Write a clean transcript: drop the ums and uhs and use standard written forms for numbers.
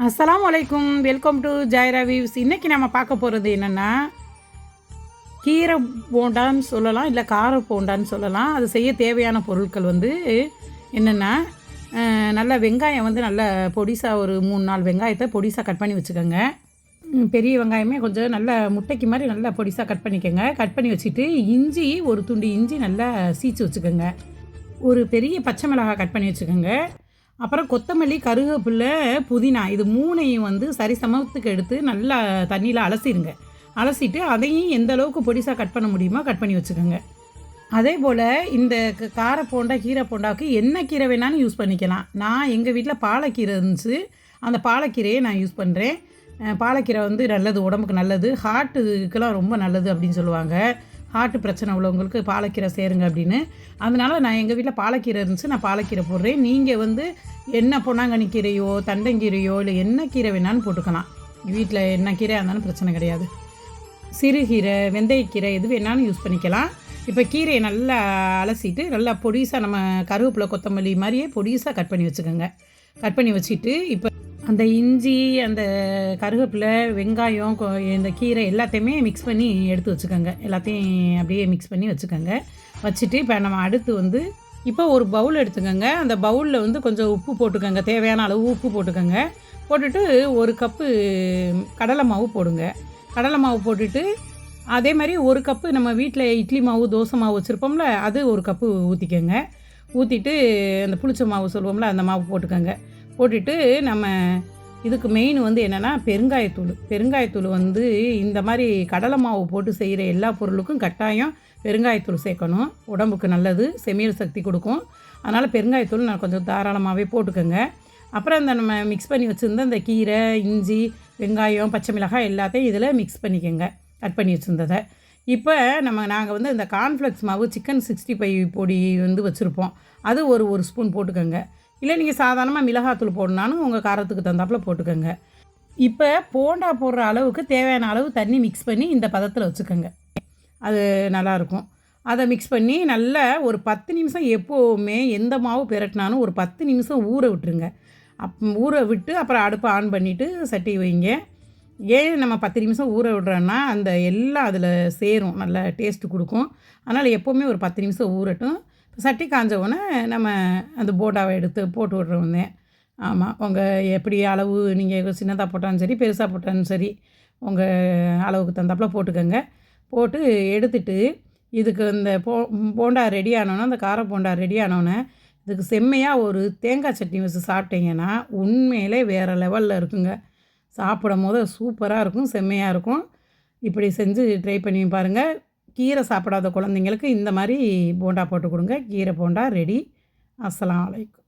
அஸ்ஸலாமு அலைக்கும். Welcome to Zaira Weaves. இன்றைக்கி நம்ம பார்க்க போகிறது என்னென்னா, கீரை போண்டான்னு சொல்லலாம், இல்லை கார போண்டான்னு சொல்லலாம். அது செய்ய தேவையான பொருட்கள் வந்து என்னென்னா, நல்ல வெங்காயம் வந்து நல்ல பொடிசாக ஒரு 3-4 வெங்காயத்தை பொடிசாக கட் பண்ணி வச்சுக்கோங்க. பெரிய வெங்காயமே கொஞ்சம் நல்ல முட்டைக்கு மாதிரி நல்லா பொடிசாக கட் பண்ணிக்கோங்க. கட் பண்ணி வச்சுட்டு இஞ்சி ஒரு துண்டு இஞ்சி நல்லா சீச்சு வச்சுக்கோங்க. ஒரு பெரிய பச்சை மிளகாய் கட் பண்ணி வச்சுக்கோங்க. அப்புறம் கொத்தமல்லி, கருவேப்பிலை, புதினா இது 3ஐயும் வந்து சரிசமத்துக்கு எடுத்து நல்லா தண்ணியில் அலசிடுங்க. அலசிட்டு அதையும் எந்த அளவுக்கு பொடிசாக கட் பண்ண முடியுமோ கட் பண்ணி வச்சுக்கோங்க. அதே போல் இந்த கார போண்டா, கீரை போண்டாவுக்கு என்ன கீரை வேணாலும் யூஸ் பண்ணிக்கலாம். நான் எங்கள் வீட்டில் பாலக்கீரை இருந்துச்சு, அந்த பாலக்கீரையை நான் யூஸ் பண்ணுறேன். பாலக்கீரை வந்து நல்லது, உடம்புக்கு நல்லது, ஹார்ட்டுக்கெலாம் ரொம்ப நல்லது அப்படின்னு சொல்லுவாங்க. ஹார்ட்டு பிரச்சனை உள்ளவங்களுக்கு பாலக்கீரை சேருங்க அப்படின்னு. அதனால் நான் எங்கள் வீட்டில் பாலக்கீரை இருந்துச்சு, நான் பாலக்கீரை போடுறேன். நீங்கள் வந்து என்ன பொன்னாங்கண்ணி கீரையோ, தண்டங்கீரையோ, இல்லை என்ன கீரை வேணாலும் போட்டுக்கலாம். வீட்டில் என்ன கீரையாக இருந்தாலும் பிரச்சனை கிடையாது. சிறுகீரை, வெந்தயக்கீரை எது வேணாலும் யூஸ் பண்ணிக்கலாம். இப்போ கீரையை நல்லா அலசிட்டு நல்லா பொடிசாக நம்ம கருவேப்பிலை, கொத்தமல்லி மாதிரியே பொடிசாக கட் பண்ணி வச்சுக்கோங்க. கட் பண்ணி வச்சுட்டு இப்போ அந்த இஞ்சி, அந்த கருவேப்பிலை, வெங்காயம், இந்த கீரை எல்லாத்தையுமே மிக்ஸ் பண்ணி எடுத்து வச்சுக்கோங்க. எல்லாத்தையும் அப்படியே மிக்ஸ் பண்ணி வச்சுக்கோங்க. வச்சுட்டு இப்போ நம்ம அடுத்து வந்து இப்போ ஒரு பவுல் எடுத்துக்கோங்க. அந்த பவுலில் வந்து கொஞ்சம் உப்பு போட்டுக்கோங்க, தேவையான அளவு உப்பு போட்டுக்கோங்க. போட்டுட்டு ஒரு கப்பு கடலை மாவு போடுங்க. கடலை மாவு போட்டுட்டு அதே மாதிரி ஒரு கப்பு நம்ம வீட்டில் இட்லி மாவு, தோசை மாவு வச்சுருப்போம்ல, அது ஒரு கப்பு ஊற்றிக்கோங்க. ஊற்றிட்டு அந்த புளிச்ச மாவு சொல்லுவோம்ல, அந்த மாவு போட்டுக்கோங்க. போட்டுட்டு நம்ம இதுக்கு மெயின் வந்து என்னென்னா பெருங்காயத்தூள். பெருங்காயத்தூள் வந்து இந்த மாதிரி கடலை மாவு போட்டு செய்கிற எல்லா பொருளுக்கும் கட்டாயம் பெருங்காயத்தூள் சேர்க்கணும். உடம்புக்கு நல்லது, செமியல் சக்தி கொடுக்கும். அதனால் பெருங்காயத்தூள் நான் கொஞ்சம் தாராளமாகவே போட்டுக்கோங்க. அப்புறம் இந்த நம்ம மிக்ஸ் பண்ணி வச்சுருந்த இந்த கீரை, இஞ்சி, வெங்காயம், பச்சை மிளகாய் எல்லாத்தையும் இதில் மிக்ஸ் பண்ணிக்கோங்க, கட் பண்ணி வச்சுருந்ததை. இப்போ நாங்கள் வந்து இந்த கார்ன்ஃப்ளெக்ஸ் மாவு, சிக்கன் 65 பொடி வந்து வச்சுருப்போம், அது ஒரு ஸ்பூன் போட்டுக்கோங்க. இல்லை நீங்கள் சாதாரணமாக மிளகாத்தூள் போடணுனாலும் உங்கள் காரத்துக்கு தகுந்தாப்பில் போட்டுக்கோங்க. இப்போ போண்டா போடுற அளவுக்கு தேவையான அளவு தண்ணி மிக்ஸ் பண்ணி இந்த பதத்தில் வச்சுக்கோங்க. அது நல்லாயிருக்கும். அதை மிக்ஸ் பண்ணி நல்லா ஒரு 10 நிமிஷம், எப்போவுமே எந்த மாவு பிரட்டினாலும் ஒரு 10 நிமிஷம் ஊற விட்டுருங்க. ஊற விட்டு அப்புறம் அடுப்பை ஆன் பண்ணிவிட்டு சட்டி வைங்க. ஏன் நம்ம 10 நிமிஷம் ஊற விடுறோன்னா அந்த எல்லாம் அதில் சேரும், நல்லா டேஸ்ட்டு கொடுக்கும். அதனால் எப்போவுமே ஒரு 10 நிமிஷம் ஊறட்டும். சட்டி காஞ்சவுடனே நம்ம அந்த போண்டாவை எடுத்து போட்டு விட்றோன்னே. ஆமாம், உங்கள் எப்படி அளவு, நீங்கள் சின்னதாக போட்டாலும் சரி, பெருசாக போட்டாலும் சரி, உங்கள் அளவுக்கு தகுந்தாப்பில் போட்டுக்கோங்க. போட்டு எடுத்துட்டு இதுக்கு இந்த போண்டா ரெடி ஆனோன்னா, அந்த கார போண்டா ரெடி ஆனோன்னே இதுக்கு செம்மையாக ஒரு தேங்காய் சட்னி வச்சு சாப்பிட்டீங்கன்னா உண்மையிலே வேறு லெவலில் இருக்குங்க. சாப்பிடும் போது சூப்பராக இருக்கும், செம்மையாக இருக்கும். இப்படி செஞ்சு ட்ரை பண்ணி பாருங்கள். கீரை சாப்பிடாத குழந்தைங்களுக்கு இந்த மாதிரி போண்டா போட்டு கொடுங்க. கீரை போண்டா ரெடி. அஸ்ஸலாமு அலைக்கும்.